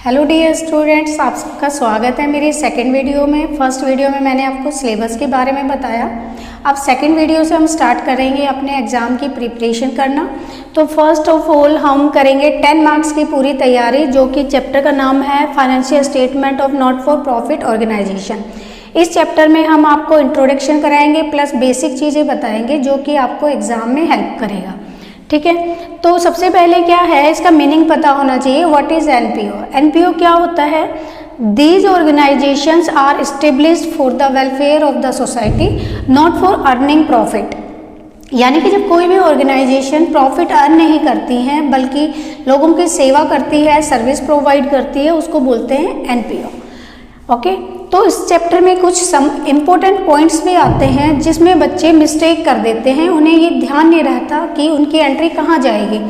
Hello dear students, आप सबका स्वागत है मेरी सेकंड वीडियो में। फर्स्ट वीडियो में मैंने आपको सिलेबस के बारे में बताया। अब सेकंड वीडियो से हम स्टार्ट करेंगे अपने एग्ज़ाम की प्रिपरेशन करना। तो फर्स्ट ऑफ ऑल हम करेंगे 10 मार्क्स की पूरी तैयारी, जो कि चैप्टर का नाम है financial statement of not for profit organisation. इस चैप्टर में हम आपको इंट्रोडक्शन कराएंगे प्लस बेसिक चीज़ें बताएंगे जो कि आपको एग्ज़ाम में हेल्प करेगा। ठीक है, तो सबसे पहले क्या है, इसका मीनिंग पता होना चाहिए। What is NPO? एनपीओ क्या होता है? These organisations are established for the welfare of the society, not for earning profit. यानी कि जब कोई भी ऑर्गेनाइजेशन प्रॉफिट अर्न नहीं करती हैं बल्कि लोगों की सेवा करती है, सर्विस प्रोवाइड करती है, उसको बोलते हैं एनपीओ। ओके, तो इस चैप्टर में कुछ सम इम्पोर्टेंट पॉइंट्स भी आते हैं जिसमें बच्चे मिस्टेक कर देते हैं, उन्हें ये ध्यान नहीं रहता कि उनकी एंट्री कहाँ जाएगी।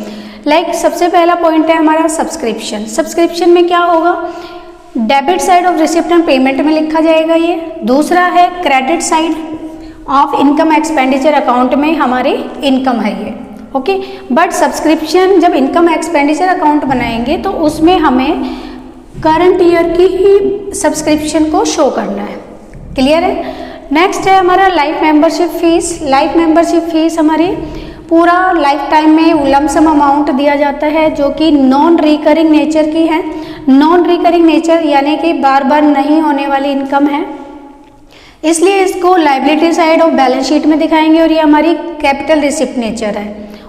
लाइक सबसे पहला पॉइंट है हमारा सब्सक्रिप्शन। सब्सक्रिप्शन में क्या होगा? Debit side of receipt and payment में लिखा जाएगा ये। दूसरा है credit side of income expenditure account में हमारी इनकम है ये। ओके, बट सब्सक्रिप्शन जब इनकम एक्सपेंडिचर अकाउंट बनाएंगे तो उसमें हमें करंट ईयर की ही सब्सक्रिप्शन को शो करना है। क्लियर है? नेक्स्ट है हमारा life membership fees. Life membership fees हमारी पूरा लाइफ टाइम में लमसम अमाउंट दिया जाता है जो कि नॉन रिकरिंग नेचर की है। नॉन रिकरिंग नेचर यानी कि बार बार नहीं होने वाली इनकम है, इसलिए इसको liability side of balance sheet में दिखाएंगे और ये हमारी कैपिटल रिसिप्ट नेचर है।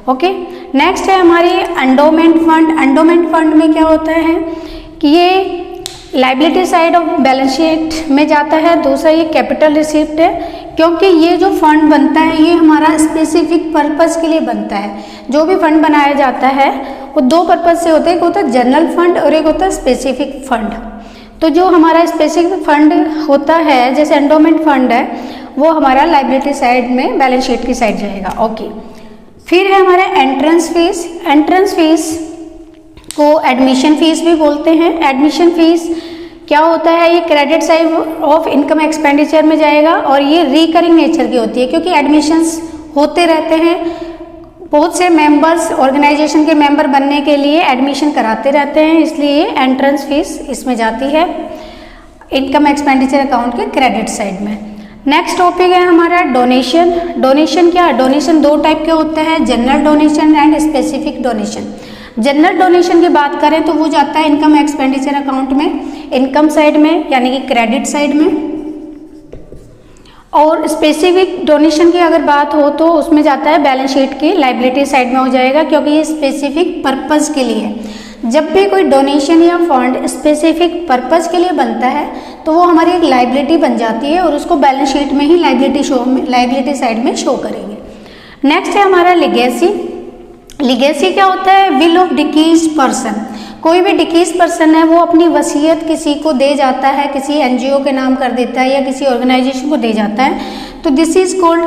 ओके, नेक्स्ट है हमारी एंडोमेंट फंड। एंडोमेंट फंड में क्या होता है कि ये liability side of balance sheet में जाता है। दूसरा ये कैपिटल रिसिप्ट है, क्योंकि ये जो फंड बनता है ये हमारा स्पेसिफिक पर्पस के लिए बनता है। जो भी फंड बनाया जाता है वो दो पर्पस से होता है, एक होता है जनरल फंड और एक होता है स्पेसिफिक फंड। तो जो हमारा स्पेसिफिक फंड होता है जैसे एंडोमेंट फंड है वो हमारा लाइबिलिटी साइड में बैलेंस शीट की साइड जाएगा। ओके, फिर है हमारा एंट्रेंस फीस। एंट्रेंस फीस को एडमिशन फीस भी बोलते हैं। एडमिशन फीस क्या होता है? ये credit side of income expenditure में जाएगा और ये रिकरिंग नेचर की होती है, क्योंकि एडमिशन्स होते रहते हैं। बहुत से मेंबर्स ऑर्गेनाइजेशन के मेंबर बनने के लिए एडमिशन कराते रहते हैं, इसलिए ये एंट्रेंस फीस इसमें जाती है इनकम एक्सपेंडिचर अकाउंट के क्रेडिट साइड में। नेक्स्ट टॉपिक है हमारा डोनेशन। डोनेशन क्या? डोनेशन दो टाइप के होते हैं, general donation and specific donation. General donation की बात करें तो वो जाता है इनकम एक्सपेंडिचर अकाउंट में, इनकम साइड में यानी कि क्रेडिट साइड में। और स्पेसिफिक डोनेशन की अगर बात हो तो उसमें जाता है बैलेंस शीट की लाइबिलिटी साइड में हो जाएगा, क्योंकि ये स्पेसिफिक पर्पस के लिए है। जब भी कोई डोनेशन या फंड स्पेसिफिक पर्पस के लिए बनता है तो वो हमारी एक लाइबिलिटी बन जाती है और उसको बैलेंस शीट में ही लाइबिलिटी साइड में शो करेंगे। नेक्स्ट है हमारा लिगेसी। लिगेसी क्या होता है? विल ऑफ डिकीज पर्सन। कोई भी डिकीज पर्सन है वो अपनी वसीयत किसी को दे जाता है, किसी एनजीओ के नाम कर देता है या किसी ऑर्गेनाइजेशन को दे जाता है, तो दिस इज कॉल्ड,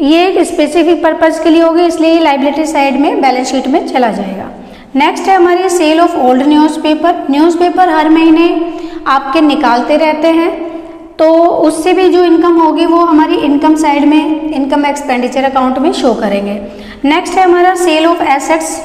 ये एक स्पेसिफिक पर्पज के लिए होगी, इसलिए लाइबिलिटी साइड में बैलेंस शीट में चला जाएगा। नेक्स्ट है हमारी sale of old newspaper. Newspaper हर महीने आपके निकालते रहते हैं, तो उससे भी जो इनकम होगी वो हमारी इनकम साइड में इनकम एक्सपेंडिचर अकाउंट में शो करेंगे। नेक्स्ट है हमारा सेल ऑफ एसेट्स।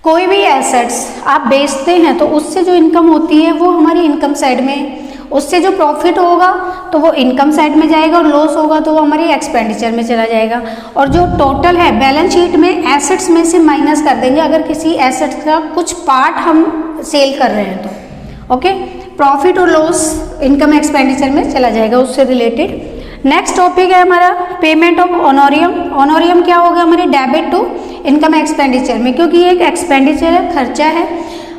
कोई भी एसेट्स आप बेचते हैं तो उससे जो इनकम होती है वो हमारी इनकम साइड में, उससे जो प्रॉफिट होगा तो वो इनकम साइड में जाएगा और लॉस होगा तो वो हमारी एक्सपेंडिचर में चला जाएगा। और जो टोटल है बैलेंस शीट में एसेट्स में से माइनस कर देंगे अगर किसी एसेट्स का कुछ पार्ट हम सेल कर रहे हैं तो। ओके, प्रॉफिट और लॉस इनकम एक्सपेंडिचर में चला जाएगा उससे रिलेटेड। नेक्स्ट टॉपिक है हमारा पेमेंट ऑफ ऑनोरियम। ऑनोरियम क्या होगा? हमारे डेबिट टू इनकम एक्सपेंडिचर में, क्योंकि ये एक एक्सपेंडिचर है, खर्चा है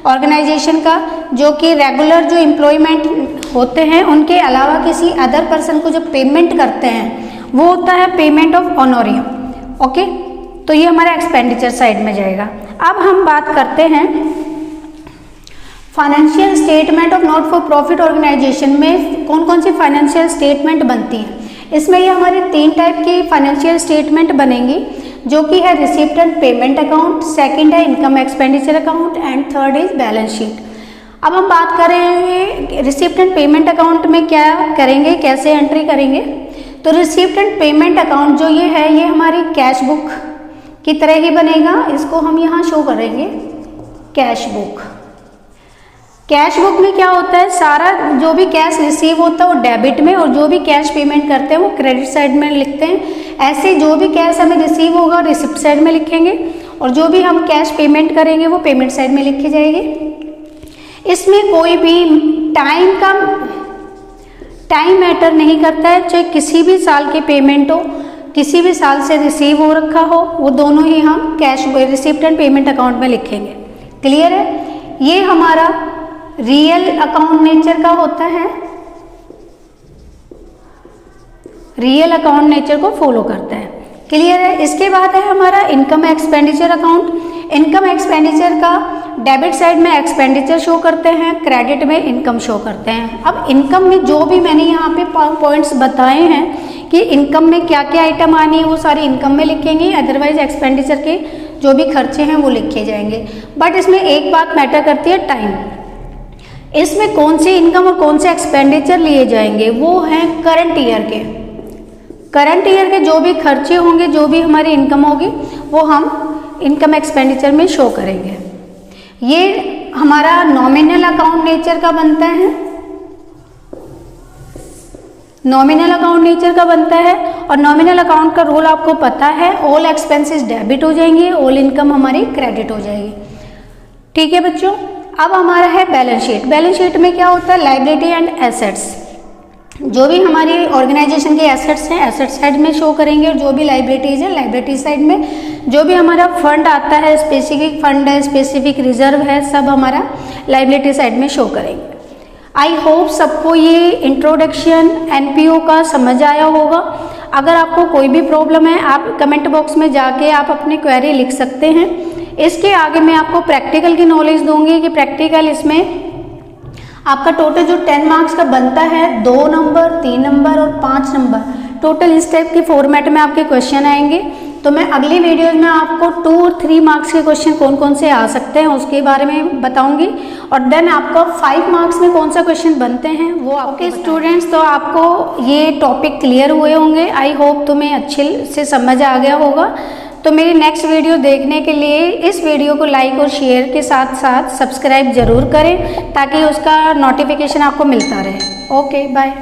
ऑर्गेनाइजेशन का, जो कि रेगुलर जो एम्प्लॉयमेंट होते हैं उनके अलावा किसी अदर पर्सन को जब पेमेंट करते हैं वो होता है पेमेंट ऑफ ऑनोरियम। ओके, तो ये हमारा एक्सपेंडिचर साइड में जाएगा। अब हम बात करते हैं financial statement of not for profit organisation में कौन कौन सी फाइनेंशियल स्टेटमेंट बनती हैं। इसमें ये हमारे 3 टाइप की फाइनेंशियल स्टेटमेंट बनेंगी, जो कि है receipt and payment account, second है income expenditure account and third is balance sheet. अब हम बात करेंगे रिसिप्ट एंड पेमेंट अकाउंट में क्या करेंगे, कैसे एंट्री करेंगे। तो रिसिप्ट एंड पेमेंट अकाउंट जो ये है ये हमारी कैश बुक की तरह ही बनेगा, इसको हम यहाँ शो करेंगे कैश बुक। कैश बुक में क्या होता है, सारा जो भी कैश रिसीव होता है वो डेबिट में, और जो भी कैश पेमेंट करते हैं वो क्रेडिट साइड में लिखते हैं। ऐसे जो भी कैश हमें रिसीव होगा रिसिप्ट साइड में लिखेंगे, और जो भी हम कैश पेमेंट करेंगे वो पेमेंट साइड में लिखी जाएगी। इसमें कोई भी टाइम मैटर नहीं करता है, चाहे किसी भी साल की पेमेंट हो, किसी भी साल से रिसीव हो रखा हो, वो दोनों ही हम cash receipt and payment account में लिखेंगे। क्लियर है? ये हमारा रियल अकाउंट नेचर का होता है, रियल अकाउंट नेचर को फॉलो करता है। क्लियर है? इसके बाद है हमारा income expenditure account. Income expenditure का डेबिट साइड में एक्सपेंडिचर शो करते हैं, क्रेडिट में इनकम शो करते हैं। अब इनकम में जो भी मैंने यहाँ पे पॉइंट्स बताए हैं कि इनकम में क्या क्या आइटम आनी है वो सारी इनकम में लिखेंगे, अदरवाइज एक्सपेंडिचर के जो भी खर्चे हैं वो लिखे जाएंगे। बट इसमें एक बात मैटर करती है, टाइम। इसमें कौन सी इनकम और कौन से एक्सपेंडिचर लिए जाएंगे वो हैं करंट ईयर के। करंट ईयर के जो भी खर्चे होंगे, जो भी हमारी इनकम होगी, वो हम इनकम एक्सपेंडिचर में शो करेंगे। ये हमारा नॉमिनल अकाउंट नेचर का बनता है, नॉमिनल अकाउंट नेचर का बनता है। और नॉमिनल अकाउंट का रूल आपको पता है, ऑल एक्सपेंसेस डेबिट हो जाएंगे, ऑल इनकम हमारी क्रेडिट हो जाएगी। ठीक है बच्चों, अब हमारा है बैलेंस शीट। बैलेंस शीट में क्या होता है, लायबिलिटी एंड एसेट्स। जो भी हमारी ऑर्गेनाइजेशन के एसेट्स हैं एसेट साइड में शो करेंगे, और जो भी लायबिलिटीज है लायबिलिटी साइड में। जो भी हमारा फंड आता है, स्पेसिफिक फंड है, स्पेसिफिक रिजर्व है, सब हमारा लायबिलिटी साइड में शो करेंगे। आई होप सबको ये इंट्रोडक्शन एनपीओ का समझ आया होगा। अगर आपको कोई भी प्रॉब्लम है आप कमेंट बॉक्स में जाके आप अपनी क्वेरी लिख सकते हैं। इसके आगे मैं आपको प्रैक्टिकल की नॉलेज दूंगी कि प्रैक्टिकल इसमें आपका टोटल जो 10 मार्क्स का बनता है, 2 नंबर, 3 नंबर और 5 नंबर, टोटल इस टाइप के फॉर्मेट में आपके क्वेश्चन आएंगे। तो मैं अगली वीडियोज में आपको 2 और 3 मार्क्स के क्वेश्चन कौन कौन से आ सकते हैं उसके बारे में बताऊंगी, और देन आपका 5 मार्क्स में कौन सा क्वेश्चन बनते हैं वो आपके स्टूडेंट्स। तो आपको ये टॉपिक क्लियर हुए होंगे। आई होप तुम्हें अच्छे से समझ आ गया होगा। तो मेरी नेक्स्ट वीडियो देखने के लिए इस वीडियो को लाइक और शेयर के साथ साथ सब्सक्राइब जरूर करें, ताकि उसका नोटिफिकेशन आपको मिलता रहे। Okay, bye.